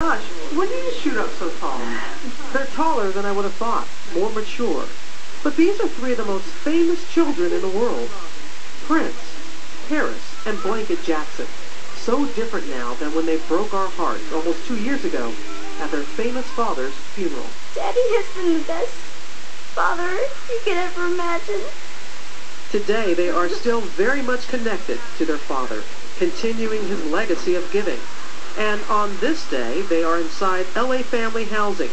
gosh, when did you shoot up so tall? They're taller than I would have thought, more mature. But these are three of the most famous children in the world. Prince, Paris, and Blanket Jackson. So different now than when they broke our hearts almost 2 years ago at their famous father's funeral. Daddy has been the best father you could ever imagine. Today, they are still very much connected to their father, continuing his legacy of giving. And on this day, they are inside LA Family Housing,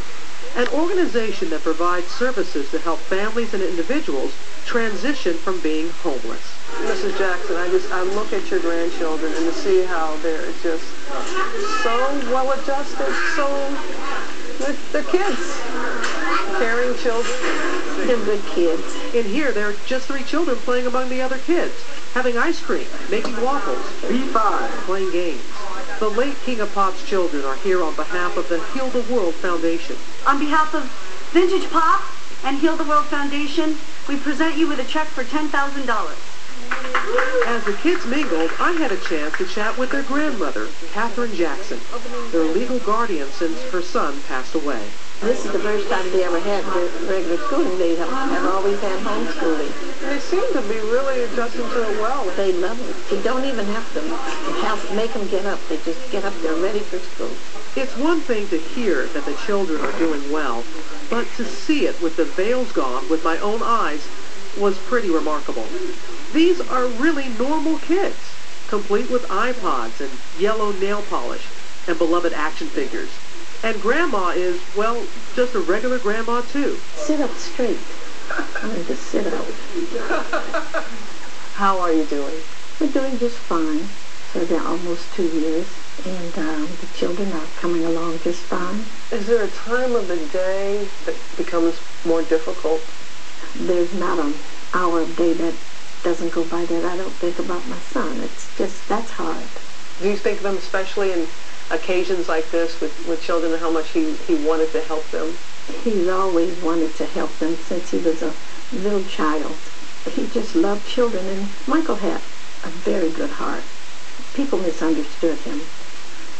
an organization that provides services to help families and individuals transition from being homeless. Mrs. Jackson, I look at your grandchildren and to see how they're just so well adjusted, they're kids, caring children. They're good kids. In here, there are just 3 children playing among the other kids, having ice cream, making waffles, B5, playing games. The late King of Pop's children are here on behalf of the Heal the World Foundation. On behalf of Vintage Pop and Heal the World Foundation, we present you with a check for $10,000. As the kids mingled, I had a chance to chat with their grandmother, Catherine Jackson, their legal guardian since her son passed away. This is the first time they ever had regular schooling. They have always had homeschooling. They seem to be really adjusting to it well. They love it. You don't even have to make them get up. They just get up. They're ready for school. It's one thing to hear that the children are doing well, but to see it with the veils gone with my own eyes was pretty remarkable. These are really normal kids, complete with iPods and yellow nail polish and beloved action figures. And Grandma is, well, just a regular grandma, too. Sit up straight. I mean, just sit up. How are you doing? We're doing just fine. So they're almost 2 years, and the children are coming along just fine. Is there a time of the day that becomes more difficult? There's not an hour of day that doesn't go by that I don't think about my son. It's just, that's hard. Do you think of him especially in occasions like this with children and how much he wanted to help them? He's always wanted to help them since he was a little child. He just loved children, and Michael had a very good heart. People misunderstood him.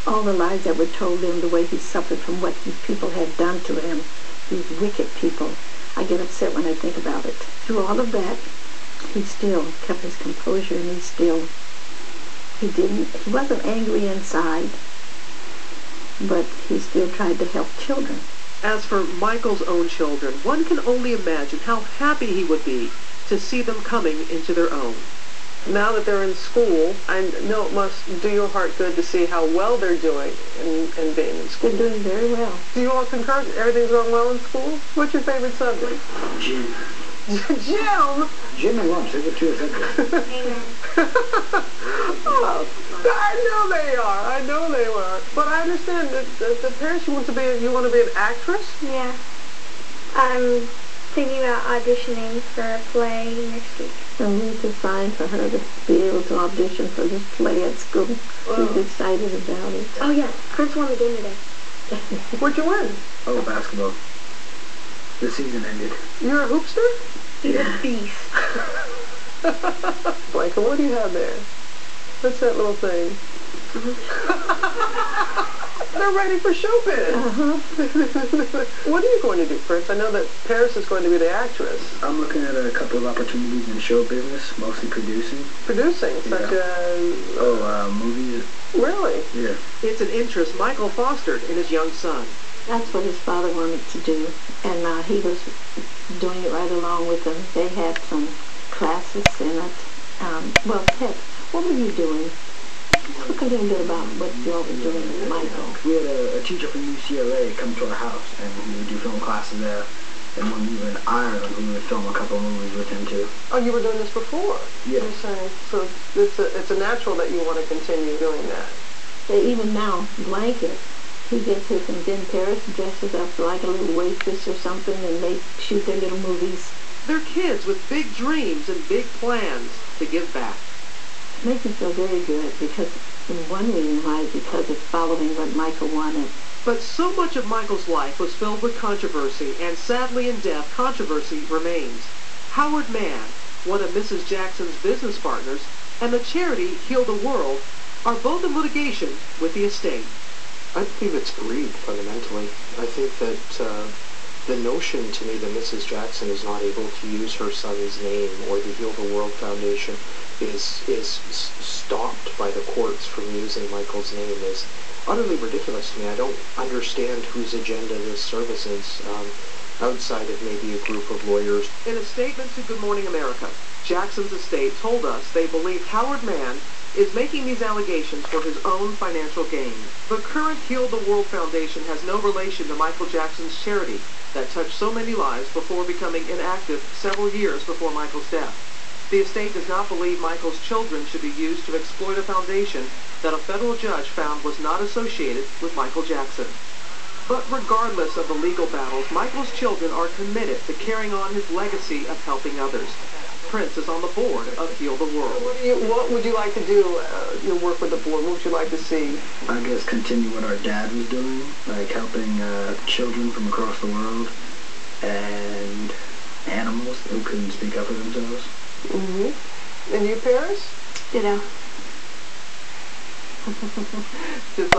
All the lies that were told him, the way he suffered from what these people had done to him, these wicked people. I get upset when I think about it. Through all of that, he still kept his composure, and he wasn't angry inside, but he still tried to help children. As for Michael's own children, one can only imagine how happy he would be to see them coming into their own. Now that they're in school, I know it must do your heart good to see how well they're doing in being in school. They're doing very well. Do you all concur? Everything's going well in school? What's your favorite subject? Jim. Jim? Jim and Lumps, they're the two subjects. Oh, I know they are. But I understand that the parents, you want to be an actress? Yeah. I'm thinking about auditioning for a play next week. And we decided for her to be able to audition for this play at school. She's excited about it. Oh yeah, Prince won the game today. What'd you win? Oh, basketball. The season ended. You're a hoopster? He's a beast. Blanca, what do you have there? What's that little thing? They're ready for showbiz. What are you going to do, Prince? I know that Paris is going to be the actress. I'm looking at a couple of opportunities in show business, mostly producing. Producing, such as... movies. Really? Yeah. It's an interest Michael fostered in his young son. That's what his father wanted to do, and he was doing it right along with him. They had some classes in it. Well, Ted, what were you doing? Talk a little bit about what you all were doing with Michael. We had a teacher from UCLA come to our house, and we would do film classes there. And when we were in Ireland, we would film a couple of movies with him, too. Oh, you were doing this before? Yeah. You're saying, so it's a natural that you want to continue doing that. Even now, Blanket, he gets his, and then Paris dresses up like a little waitress or something, and they shoot their little movies. They're kids with big dreams and big plans to give back. It makes me feel very good, because in one reason why, because it's following what Michael wanted. But so much of Michael's life was filled with controversy, and sadly in death, controversy remains. Howard Mann, one of Mrs. Jackson's business partners, and the charity Heal the World are both in litigation with the estate. I believe it's greed, fundamentally. I think that the notion to me that Mrs. Jackson is not able to use her son's name or the Heal the World Foundation is stopped by the courts from using Michael's name is utterly ridiculous to me. I don't understand whose agenda this services, outside of maybe a group of lawyers. In a statement to Good Morning America, Jackson's estate told us they believe Howard Mann is making these allegations for his own financial gain. The current Heal the World Foundation has no relation to Michael Jackson's charity that touched so many lives before becoming inactive several years before Michael's death. The estate does not believe Michael's children should be used to exploit a foundation that a federal judge found was not associated with Michael Jackson. But regardless of the legal battles, Michael's children are committed to carrying on his legacy of helping others. Prince is on the board of Heal the World. What would you like to do, your work with the board? What would you like to see? I guess continue what our dad was doing, like helping children from across the world and animals who couldn't speak up for themselves. Mm-hmm. And you, Paris? Ditto. Just